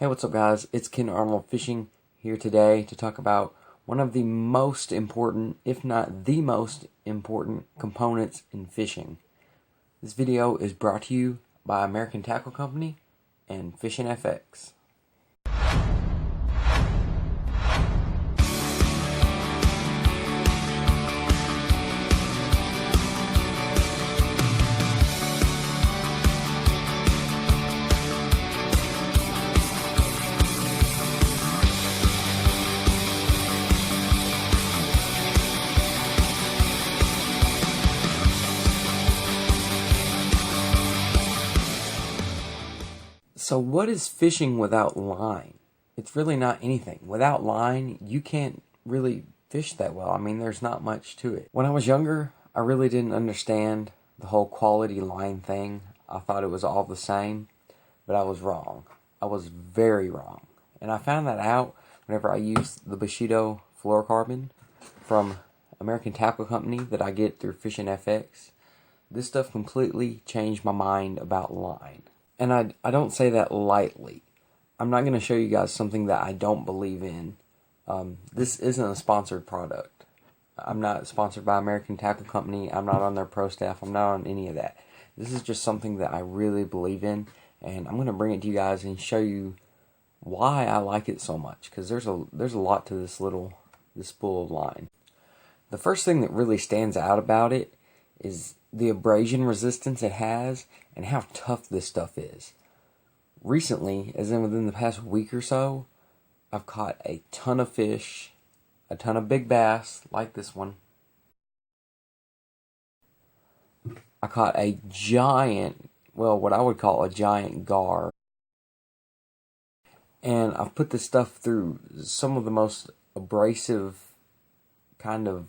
Hey, what's up guys? It's Ken Arnold Fishing here today to talk about one of the most important, if not the most important components in fishing. This video is brought to you by American Tackle Company and Fishing FX. So what is fishing without line? It's really not anything. Without line, you can't really fish that well. I mean, there's not much to it. When I was younger, I really didn't understand the whole quality line thing. I thought it was all the same, but I was wrong. I was very wrong. And I found that out whenever I used the Bushido fluorocarbon from American Tackle Company that I get through Fishing FX. This stuff completely changed my mind about line. And I don't say that lightly. I'm not going to show you guys something that I don't believe in. This isn't a sponsored product. I'm not sponsored by American Tackle Company. I'm not on their pro staff. I'm not on any of that. This is just something that I really believe in. And I'm going to bring it to you guys and show you why I like it so much. Because there's a lot to this spool of line. The first thing that really stands out about it is the abrasion resistance it has and how tough this stuff is. Recently, as in within the past week or so, I've caught a ton of fish, a ton of big bass like this one. I caught a giant, well, what I would call a giant gar. And I've put this stuff through some of the most abrasive kind of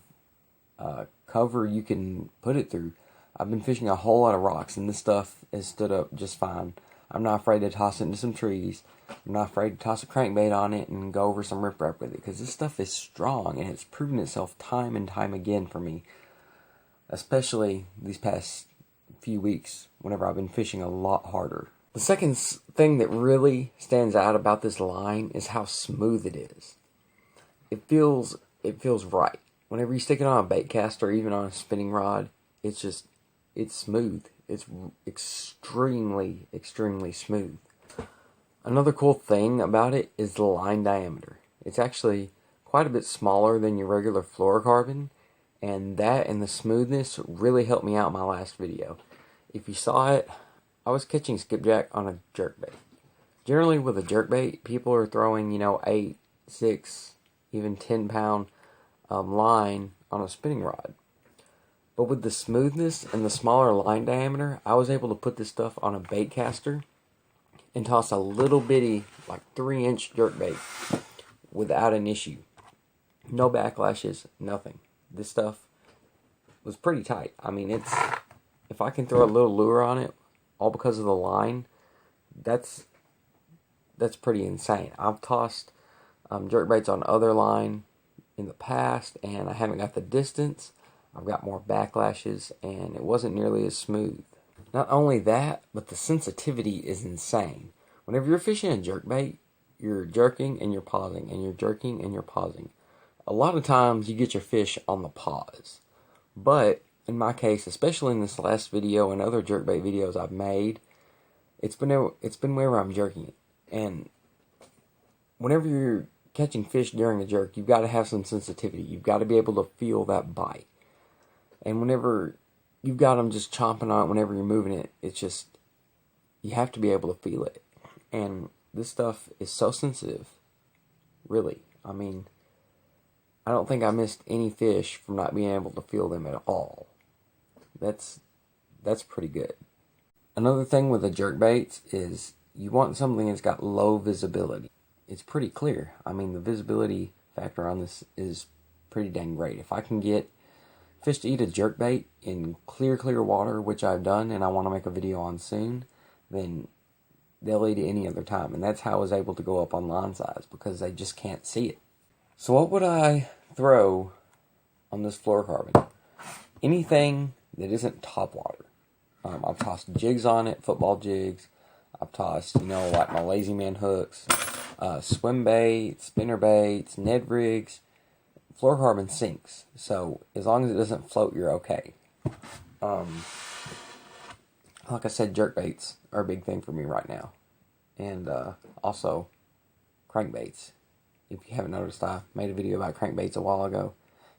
cover you can put it through. I've been fishing a whole lot of rocks, and this stuff has stood up just fine. I'm not afraid to toss it into some trees. I'm not afraid to toss a crankbait on it and go over some riprap with it, because this stuff is strong, and it's proven itself time and time again for me, especially these past few weeks whenever I've been fishing a lot harder. The second thing that really stands out about this line is how smooth it is. It feels right. Whenever you stick it on a bait cast or even on a spinning rod, it's smooth. It's extremely, extremely smooth. Another cool thing about it is the line diameter. It's actually quite a bit smaller than your regular fluorocarbon, and that and the smoothness really helped me out in my last video. If you saw it, I was catching skipjack on a jerkbait. Generally with a jerkbait, people are throwing, 8, 6, even 10 pound line on a spinning rod. But with the smoothness and the smaller line diameter, I was able to put this stuff on a bait caster and toss a little bitty, like 3-inch jerkbait without an issue. No backlashes, nothing. This stuff was pretty tight. I mean, if I can throw a little lure on it, all because of the line, that's pretty insane. I've tossed jerkbaits on other line in the past, and I haven't got the distance. I've got more backlashes, and it wasn't nearly as smooth. Not only that, but the sensitivity is insane. Whenever you're fishing a jerkbait, you're jerking and you're pausing, and you're jerking and you're pausing. A lot of times you get your fish on the pause. But in my case, especially in this last video and other jerkbait videos I've made, it's been where I'm jerking it. And whenever you're catching fish during a jerk, you've got to have some sensitivity. You've got to be able to feel that bite. And whenever you've got them just chomping on it, whenever you're moving it, it's just, you have to be able to feel it. And this stuff is so sensitive, really. I mean, I don't think I missed any fish from not being able to feel them at all. That's pretty good. Another thing with the jerkbaits is you want something that's got low visibility. It's pretty clear. I mean, the visibility factor on this is pretty dang great. If I can get fish to eat a jerkbait in clear water, which I've done and I want to make a video on soon, then they'll eat it any other time. And that's how I was able to go up on line size, because they just can't see it. So what would I throw on this fluorocarbon? Anything that isn't topwater. I've tossed jigs on it, football jigs. I've tossed, like my Lazy Man hooks, swim baits, spinner baits, Ned rigs, fluorocarbon sinks. So as long as it doesn't float, you're okay. Like I said, jerk baits are a big thing for me right now. And also crankbaits. If you haven't noticed, I made a video about crankbaits a while ago.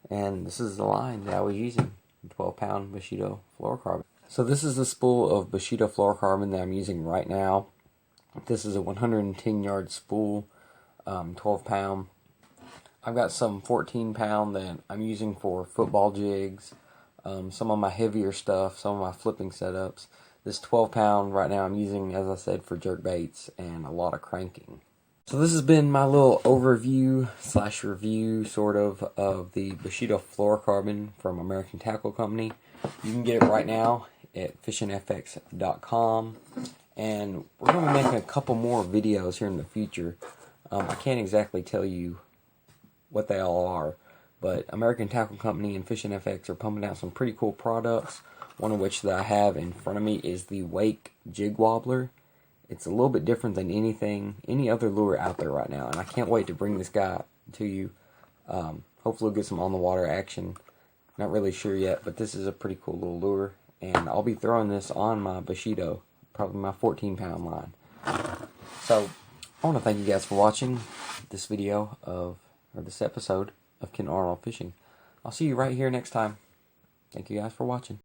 And this is the line that I was using, 12-pound Bushido fluorocarbon. So this is the spool of Bushido fluorocarbon that I'm using right now. This is a 110-yard spool, 12-pound. I've got some 14-pound that I'm using for football jigs, some of my heavier stuff, some of my flipping setups. This 12-pound right now I'm using, as I said, for jerk baits and a lot of cranking. So this has been my little overview / review, sort of the Bushido fluorocarbon from American Tackle Company. You can get it right now at fishandfx.com. And we're going to be making a couple more videos here in the future. I can't exactly tell you what they all are, but American Tackle Company and Fishing FX are pumping out some pretty cool products. One of which that I have in front of me is the Wake Jig Wobbler. It's a little bit different than any other lure out there right now, and I can't wait to bring this guy to you. Hopefully we'll get some on the water action. Not really sure yet, but this is a pretty cool little lure, and I'll be throwing this on my Bushido, probably my 14-pound line. So I want to thank you guys for watching this video this episode of Ken Arnold Fishing. I'll see you right here next time. Thank you guys for watching.